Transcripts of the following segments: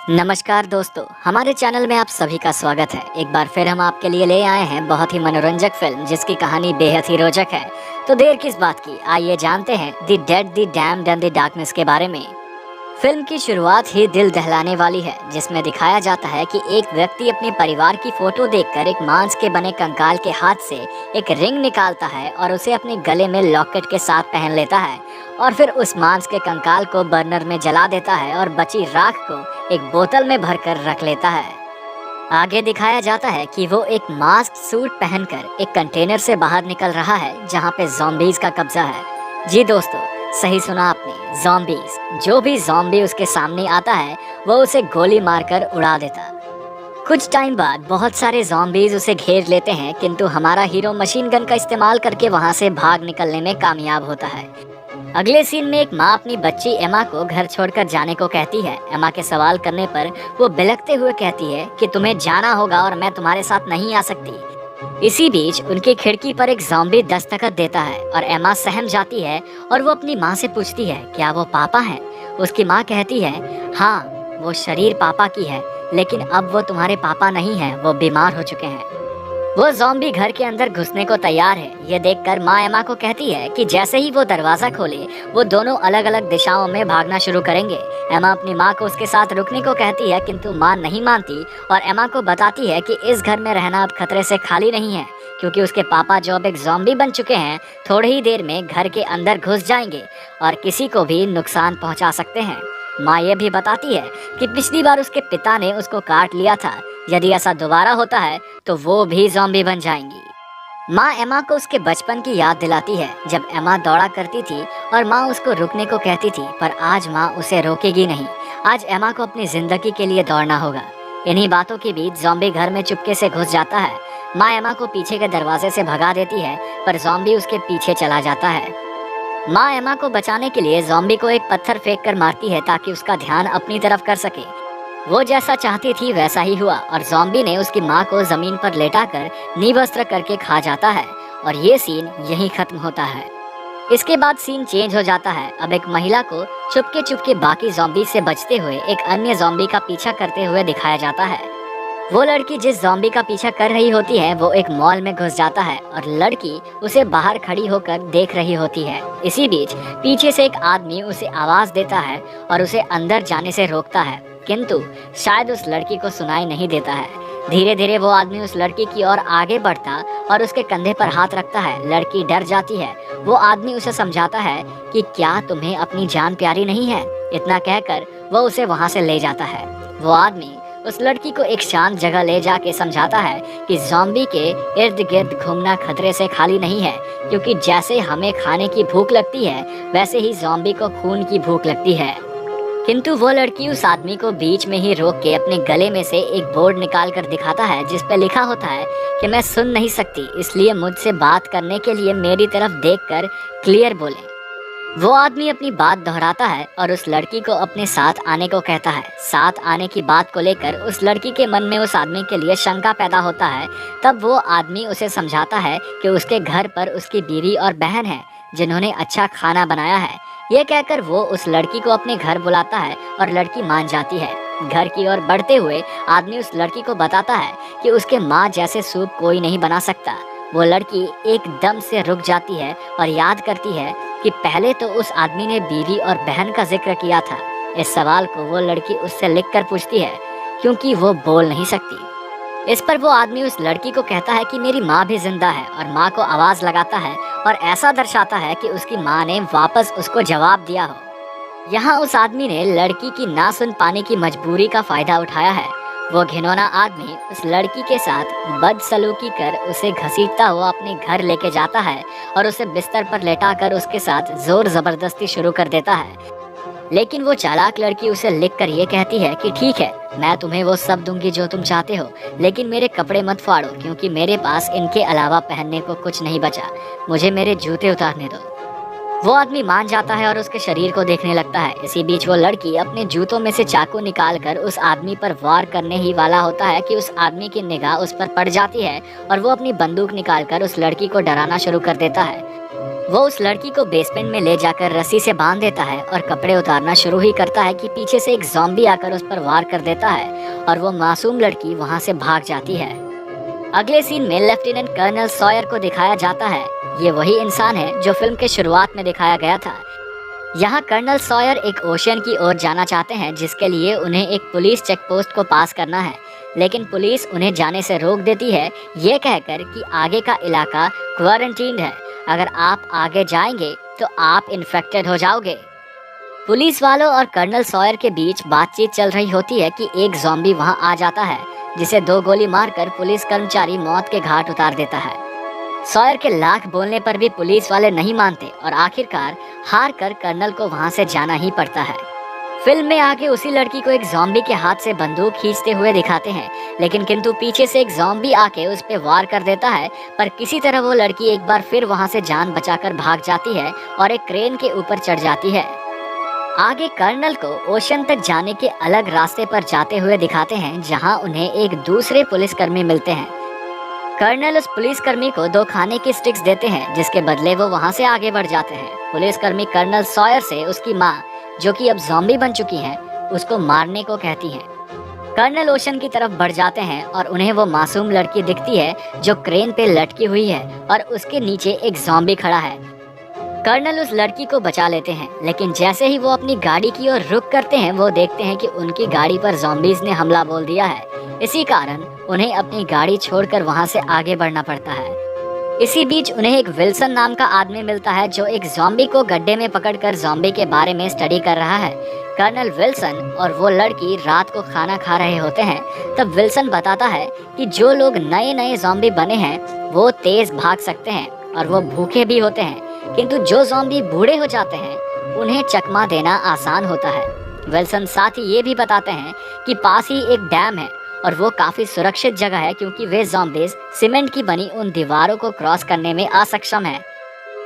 नमस्कार दोस्तों, हमारे चैनल में आप सभी का स्वागत है। एक बार फिर हम आपके लिए ले आए हैं बहुत ही मनोरंजक फिल्म जिसकी कहानी बेहद ही रोचक है। तो देर किस बात की, आइए जानते हैं the dead the damned and the darkness के बारे में। फिल्म की शुरुआत ही दिल दहलाने वाली है, जिसमें दिखाया जाता है कि एक व्यक्ति अपने परिवार की फोटो देखकर एक मांस के बने कंकाल के हाथ से एक रिंग निकालता है और उसे अपने गले में लॉकेट के साथ पहन लेता है और फिर उस मांस के कंकाल को बर्नर में जला देता है और बची राख को एक बोतल में भरकर रख लेता है। आगे दिखाया जाता है कि वो एक मास्क सूट पहनकर एक कंटेनर से बाहर निकल रहा है जहाँ पे ज़ॉम्बीज़ का कब्जा है। जी दोस्तों, सही सुना आपने, ज़ॉम्बीज़। जो भी ज़ॉम्बी उसके सामने आता है वो उसे गोली मारकर उड़ा देता। कुछ टाइम बाद बहुत सारे ज़ॉम्बीज़ उसे घेर लेते हैं, किंतु हमारा हीरो मशीन गन का इस्तेमाल करके वहाँ से भाग निकलने में कामयाब होता है। अगले सीन में एक माँ अपनी बच्ची एमा को घर छोड़कर जाने को कहती है। एमा के सवाल करने पर वो बिलखते हुए कहती है कि तुम्हें जाना होगा और मैं तुम्हारे साथ नहीं आ सकती। इसी बीच उनकी खिड़की पर एक ज़ॉम्बी दस्तखत देता है और एमा सहम जाती है और वो अपनी माँ से पूछती है, क्या वो पापा हैं? उसकी माँ कहती है, हाँ, वो शरीर पापा की है, लेकिन अब वो तुम्हारे पापा नहीं हैं, वो बीमार हो चुके हैं। वो ज़ॉम्बी घर के अंदर घुसने को तैयार है। ये देखकर माँ एमा को कहती है कि जैसे ही वो दरवाज़ा खोले वो दोनों अलग अलग दिशाओं में भागना शुरू करेंगे। एमा अपनी माँ को उसके साथ रुकने को कहती है, किंतु माँ नहीं मानती और एमा को बताती है कि इस घर में रहना अब खतरे से खाली नहीं है, क्योंकि उसके पापा जो अब एक ज़ॉम्बी बन चुके हैं थोड़ी ही देर में घर के अंदर घुस जाएंगे और किसी को भी नुकसान पहुँचा सकते हैं। माँ ये भी बताती है कि पिछली बार उसके पिता ने उसको काट लिया था, यदि ऐसा दोबारा होता है तो वो भी ज़ॉम्बी बन जाएंगी। माँ एमा को उसके बचपन की याद दिलाती है, जब एमा दौड़ा करती थी और माँ उसको रुकने को कहती थी, पर आज माँ उसे रोकेगी नहीं। आज एमा को अपनी ज़िंदगी के लिए दौड़ना होगा। इन्हीं बातों के बीच ज़ॉम्बी घर में चुपके से घुस जाता है। माँ एमा को पीछे के दरवाजे से भगा देती है, पर ज़ॉम्बी उसके पीछे चला जाता है। माँ एमा को बचाने के लिए ज़ॉम्बी को एक पत्थर फेंक कर मारती है ताकि उसका ध्यान अपनी तरफ कर सके। वो जैसा चाहती थी वैसा ही हुआ और ज़ॉम्बी ने उसकी माँ को ज़मीन पर लेटाकर निवस्त्र करके खा जाता है और ये सीन यहीं ख़त्म होता है। इसके बाद सीन चेंज हो जाता है। अब एक महिला को चुपके चुपके बाकी ज़ॉम्बी से बचते हुए एक अन्य ज़ॉम्बी का पीछा करते हुए दिखाया जाता है। वो लड़की जिस ज़ॉम्बी का पीछा कर रही होती है वो एक मॉल में घुस जाता है और लड़की उसे बाहर खड़ी होकर देख रही होती है। इसी बीच पीछे से एक आदमी उसे आवाज़ देता है और उसे अंदर जाने से रोकता है, किंतु शायद उस लड़की को सुनाई नहीं देता है। धीरे धीरे वो आदमी उस लड़की की ओर आगे बढ़ता और उसके कंधे पर हाथ रखता है। लड़की डर जाती है। वो आदमी उसे समझाता है कि क्या तुम्हें अपनी जान प्यारी नहीं है। इतना कहकर वो उसे वहाँ से ले जाता है। वो आदमी उस लड़की को एक शांत जगह ले जाके समझाता है कि ज़ॉम्बी के इर्द गिर्द घूमना खतरे से खाली नहीं है, क्योंकि जैसे हमें खाने की भूख लगती है वैसे ही ज़ॉम्बी को खून की भूख लगती है। किंतु वो लड़की उस आदमी को बीच में ही रोक के अपने गले में से एक बोर्ड निकाल कर दिखाता है, जिस पे लिखा होता है कि मैं सुन नहीं सकती, इसलिए मुझसे बात करने के लिए मेरी तरफ देखकर क्लियर बोलें। वो आदमी अपनी बात दोहराता है और उस लड़की को अपने साथ आने को कहता है। साथ आने की बात को लेकर उस लड़की के मन में उस आदमी के लिए शंका पैदा होता है। तब वो आदमी उसे समझाता है कि उसके घर पर उसकी बीवी और बहन है जिन्होंने अच्छा खाना बनाया है। ये कहकर वो उस लड़की को अपने घर बुलाता है और लड़की मान जाती है। घर की ओर बढ़ते हुए आदमी उस लड़की को बताता है कि उसके माँ जैसे सूप कोई नहीं बना सकता। वो लड़की एकदम से रुक जाती है और याद करती है कि पहले तो उस आदमी ने बीवी और बहन का जिक्र किया था। इस सवाल को वो लड़की उससे लिखकर पूछती है, क्योंकि वो बोल नहीं सकती। इस पर वो आदमी उस लड़की को कहता है कि मेरी माँ भी जिंदा है और माँ को आवाज़ लगाता है और ऐसा दर्शाता है कि उसकी माँ ने वापस उसको जवाब दिया हो। यहाँ उस आदमी ने लड़की की ना सुन पाने की मजबूरी का फ़ायदा उठाया है। वो घिनौना आदमी उस लड़की के साथ बदसलूकी कर उसे घसीटता हुआ अपने घर लेके जाता है और उसे बिस्तर पर लेटाकर उसके साथ जोर ज़बरदस्ती शुरू कर देता है। लेकिन वो चालाक लड़की उसे लिखकर ये कहती है कि ठीक है, मैं तुम्हें वो सब दूंगी जो तुम चाहते हो, लेकिन मेरे कपड़े मत फाड़ो, क्योंकि मेरे पास इनके अलावा पहनने को कुछ नहीं बचा। मुझे मेरे जूते उतारने दो। वो आदमी मान जाता है और उसके शरीर को देखने लगता है। इसी बीच वो लड़की अपने जूतों में से चाकू निकालकर उस आदमी पर वार करने ही वाला होता है कि उस आदमी की निगाह उस पर पड़ जाती है और वो अपनी बंदूक निकालकर उस लड़की को डराना शुरू कर देता है। वो उस लड़की को बेसमेंट में ले जाकर रस्सी से बांध देता है और कपड़े उतारना शुरू ही करता है कि पीछे से एक ज़ॉम्बी आकर उस पर वार कर देता है और वो मासूम लड़की वहां से भाग जाती है। अगले सीन में लेफ्टिनेंट कर्नल सॉयर को दिखाया जाता है। ये वही इंसान है जो फिल्म के शुरुआत में दिखाया गया था। यहाँ कर्नल सॉयर एक ओशन की ओर जाना चाहते हैं जिसके लिए उन्हें एक पुलिस चेक पोस्ट को पास करना है, लेकिन पुलिस उन्हें जाने से रोक देती है, ये कहकर कि आगे का इलाका क्वारंटीन है, अगर आप आगे जाएंगे तो आप इन्फेक्टेड हो जाओगे। पुलिस वालों और कर्नल सॉयर के बीच बातचीत चल रही होती है कि एक ज़ॉम्बी वहां आ जाता है जिसे 2 गोली मारकर पुलिस कर्मचारी मौत के घाट उतार देता है। सॉयर के लाख बोलने पर भी पुलिस वाले नहीं मानते और आखिरकार हार कर कर्नल को वहां से जाना ही पड़ता है। फिल्म में आगे उसी लड़की को एक ज़ॉम्बी के हाथ से बंदूक खींचते हुए दिखाते हैं, लेकिन किंतु पीछे से एक ज़ॉम्बी आके उस पे वार कर देता है, पर किसी तरह वो लड़की एक बार फिर वहां से जान बचाकर भाग जाती है और एक क्रेन के ऊपर चढ़ जाती है। आगे कर्नल को ओशन तक जाने के अलग रास्ते पर जाते हुए दिखाते हैं जहां उन्हें एक दूसरे पुलिसकर्मी मिलते हैं। कर्नल उस पुलिसकर्मी को 2 खाने की स्टिक्स देते हैं जिसके बदले वो वहां से आगे बढ़ जाते हैं। पुलिसकर्मी कर्नल सॉयर से उसकी माँ, जो कि अब ज़ॉम्बी बन चुकी हैं, उसको मारने को कहती हैं। कर्नल ओशन की तरफ बढ़ जाते हैं और उन्हें वो मासूम लड़की दिखती है जो क्रेन पे लटकी हुई है और उसके नीचे एक ज़ॉम्बी खड़ा है। कर्नल उस लड़की को बचा लेते हैं, लेकिन जैसे ही वो अपनी गाड़ी की ओर रुख करते हैं वो देखते हैं कि उनकी गाड़ी पर ज़ॉम्बीज़ ने हमला बोल दिया है। इसी कारण उन्हें अपनी गाड़ी छोड़कर वहां से आगे बढ़ना पड़ता है। इसी बीच उन्हें एक विल्सन नाम का आदमी मिलता है जो एक ज़ॉम्बी को गड्ढे में पकड़कर ज़ॉम्बी के बारे में स्टडी कर रहा है। कर्नल विल्सन और वो लड़की रात को खाना खा रहे होते हैं। तब विल्सन बताता है कि जो लोग नए नए ज़ॉम्बी बने हैं वो तेज भाग सकते हैं और वो भूखे भी होते हैं, किंतु जो ज़ॉम्बी बूढ़े हो जाते हैं उन्हें चकमा देना आसान होता है। विल्सन साथ ही ये भी बताते हैं कि पास ही एक डैम है और वो काफ़ी सुरक्षित जगह है क्योंकि वे ज़ॉम्बीज़ सीमेंट की बनी उन दीवारों को क्रॉस करने में असक्षम हैं,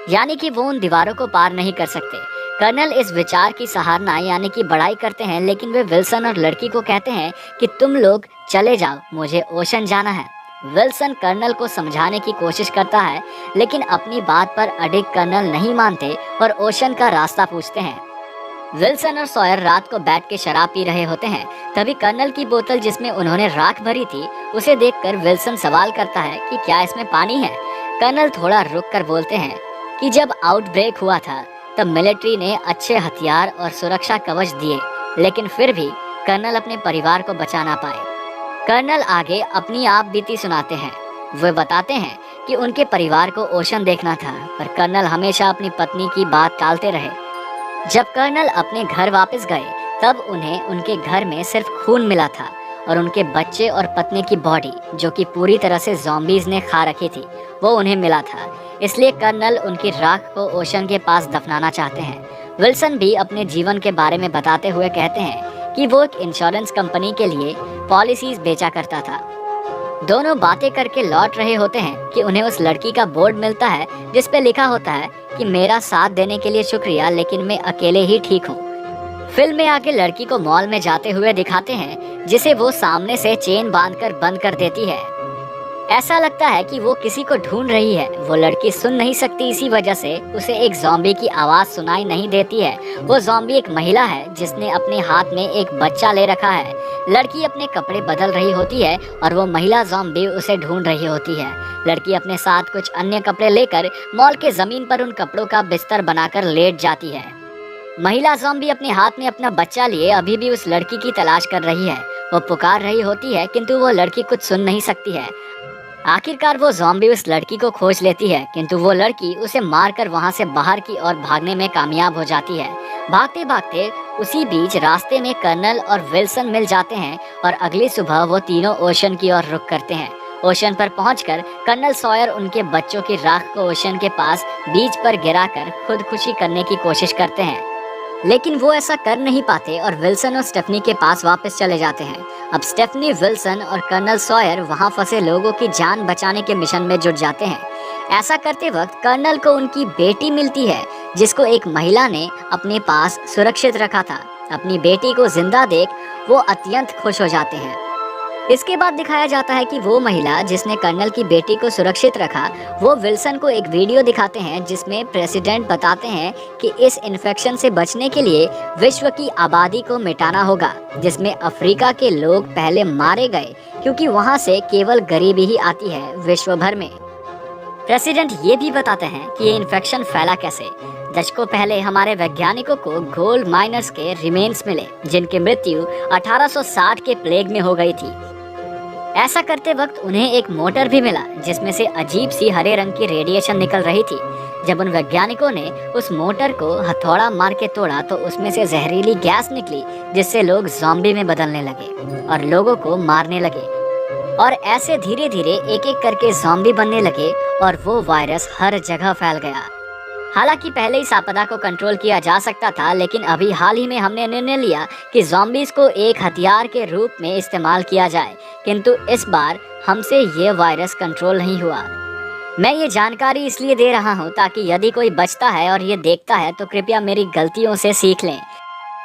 यानी कि वो उन दीवारों को पार नहीं कर सकते। कर्नल इस विचार की सराहना यानी कि बड़ाई करते हैं, लेकिन वे विल्सन और लड़की को कहते हैं कि तुम लोग चले जाओ, मुझे ओशन जाना है। विल्सन कर्नल को समझाने की कोशिश करता है, लेकिन अपनी बात पर अडिग कर्नल नहीं मानते और ओशन का रास्ता पूछते हैं। विल्सन और सॉयर रात को बैठ के शराब पी रहे होते हैं। तभी कर्नल की बोतल जिसमें उन्होंने राख भरी थी उसे देखकर विल्सन सवाल करता है कि क्या इसमें पानी है। कर्नल थोड़ा रुक कर बोलते हैं कि जब आउटब्रेक हुआ था तब मिलिट्री ने अच्छे हथियार और सुरक्षा कवच दिए, लेकिन फिर भी कर्नल अपने परिवार को बचा ना पाए। कर्नल आगे अपनी आप बीती सुनाते हैं। वे बताते हैं कि उनके परिवार को ओशन देखना था, पर कर्नल हमेशा अपनी पत्नी की बात टालते रहे। जब कर्नल अपने घर वापस गए तब उन्हें उनके घर में सिर्फ खून मिला था और उनके बच्चे और पत्नी की बॉडी, जो कि पूरी तरह से ज़ॉम्बीज़ ने खा रखी थी, वो उन्हें मिला था। इसलिए कर्नल उनकी राख को ओशन के पास दफनाना चाहते हैं। विल्सन भी अपने जीवन के बारे में बताते हुए कहते हैं कि वो एक इंश्योरेंस कंपनी के लिए पॉलिसीज बेचा करता था। दोनों बातें करके लौट रहे होते हैं कि उन्हें उस लड़की का बोर्ड मिलता है जिस पे लिखा होता है कि मेरा साथ देने के लिए शुक्रिया, लेकिन मैं अकेले ही ठीक हूँ। फिल्म में आगे लड़की को मॉल में जाते हुए दिखाते हैं जिसे वो सामने से चेन बांधकर बंद कर देती है। ऐसा लगता है कि वो किसी को ढूंढ रही है। वो लड़की सुन नहीं सकती, इसी वजह से उसे एक ज़ॉम्बी की आवाज़ सुनाई नहीं देती है। वो ज़ॉम्बी एक महिला है जिसने अपने हाथ में एक बच्चा ले रखा है। लड़की अपने कपड़े बदल रही होती है और वो महिला ज़ॉम्बी उसे ढूंढ रही होती है। लड़की अपने साथ कुछ अन्य कपड़े लेकर मॉल के ज़मीन पर उन कपड़ों का बिस्तर बनाकर लेट जाती है। महिला ज़ॉम्बी अपने हाथ में अपना बच्चा लिए अभी भी उस लड़की की तलाश कर रही है। वो पुकार रही होती है, किंतु वो लड़की कुछ सुन नहीं सकती है। आखिरकार वो ज़ॉम्बी उस लड़की को खोज लेती है, किंतु वो लड़की उसे मारकर वहां से बाहर की ओर भागने में कामयाब हो जाती है। भागते भागते उसी बीच रास्ते में कर्नल और विल्सन मिल जाते हैं और अगली सुबह वो तीनों ओशन की ओर रुख करते हैं। ओशन पर पहुंचकर कर्नल सॉयर उनके बच्चों की राख को ओशन के पास बीच पर गिराकर खुदकुशी करने की कोशिश करते हैं, लेकिन वो ऐसा कर नहीं पाते और विल्सन और स्टेफनी के पास वापस चले जाते हैं। अब स्टेफनी, विल्सन और कर्नल सॉयर वहां फंसे लोगों की जान बचाने के मिशन में जुट जाते हैं। ऐसा करते वक्त कर्नल को उनकी बेटी मिलती है जिसको एक महिला ने अपने पास सुरक्षित रखा था। अपनी बेटी को जिंदा देख वो अत्यंत खुश हो जाते हैं। इसके बाद दिखाया जाता है कि वो महिला जिसने कर्नल की बेटी को सुरक्षित रखा, वो विल्सन को एक वीडियो दिखाते हैं जिसमें प्रेसिडेंट बताते हैं कि इस इन्फेक्शन से बचने के लिए विश्व की आबादी को मिटाना होगा, जिसमें अफ्रीका के लोग पहले मारे गए क्योंकि वहाँ से केवल गरीबी ही आती है विश्व भर में। प्रेसिडेंट ये भी बताते हैं कि ये इन्फेक्शन फैला कैसे। दशकों पहले हमारे वैज्ञानिकों को गोल्ड माइनर्स के रिमेन्स मिले जिनकी मृत्यु 1860 के प्लेग में हो गई थी। ऐसा करते वक्त उन्हें एक मोटर भी मिला जिसमें से अजीब सी हरे रंग की रेडिएशन निकल रही थी। जब उन वैज्ञानिकों ने उस मोटर को हथौड़ा मार के तोड़ा तो उसमें से जहरीली गैस निकली जिससे लोग ज़ॉम्बी में बदलने लगे और लोगों को मारने लगे और ऐसे धीरे धीरे एक एक करके ज़ॉम्बी बनने लगे और वो वायरस हर जगह फैल गया। हालांकि पहले इस आपदा को कंट्रोल किया जा सकता था, लेकिन अभी हाल ही में हमने निर्णय लिया कि ज़ॉम्बीज़ को एक हथियार के रूप में इस्तेमाल किया जाए, किंतु इस बार हमसे ये वायरस कंट्रोल नहीं हुआ। मैं ये जानकारी इसलिए दे रहा हूँ ताकि यदि कोई बचता है और ये देखता है तो कृपया मेरी गलतियों से सीख लें।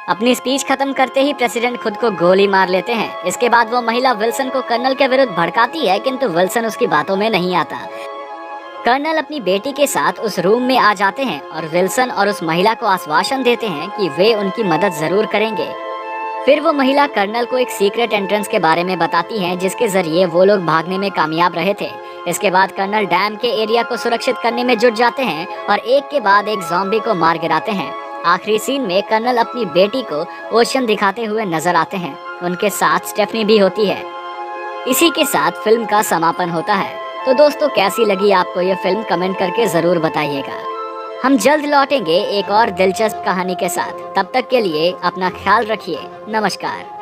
अपनी स्पीच खत्म करते ही प्रेसिडेंट खुद को गोली मार लेते हैं। इसके बाद वो महिला विल्सन को कर्नल के विरुद्ध भड़काती है, किंतु विल्सन उसकी बातों में नहीं आता। कर्नल अपनी बेटी के साथ उस रूम में आ जाते हैं और विल्सन और उस महिला को आश्वासन देते हैं कि वे उनकी मदद जरूर करेंगे। फिर वो महिला कर्नल को एक सीक्रेट एंट्रेंस के बारे में बताती हैं जिसके जरिए वो लोग भागने में कामयाब रहे थे। इसके बाद कर्नल डैम के एरिया को सुरक्षित करने में जुट जाते हैं और एक के बाद एक ज़ॉम्बी को मार गिराते हैं। आखिरी सीन में कर्नल अपनी बेटी को ओशन दिखाते हुए नजर आते हैं। उनके साथ स्टेफनी भी होती है। इसी के साथ फिल्म का समापन होता है। तो दोस्तों, कैसी लगी आपको ये फिल्म कमेंट करके ज़रूर बताइएगा। हम जल्द लौटेंगे एक और दिलचस्प कहानी के साथ। तब तक के लिए अपना ख्याल रखिए। नमस्कार।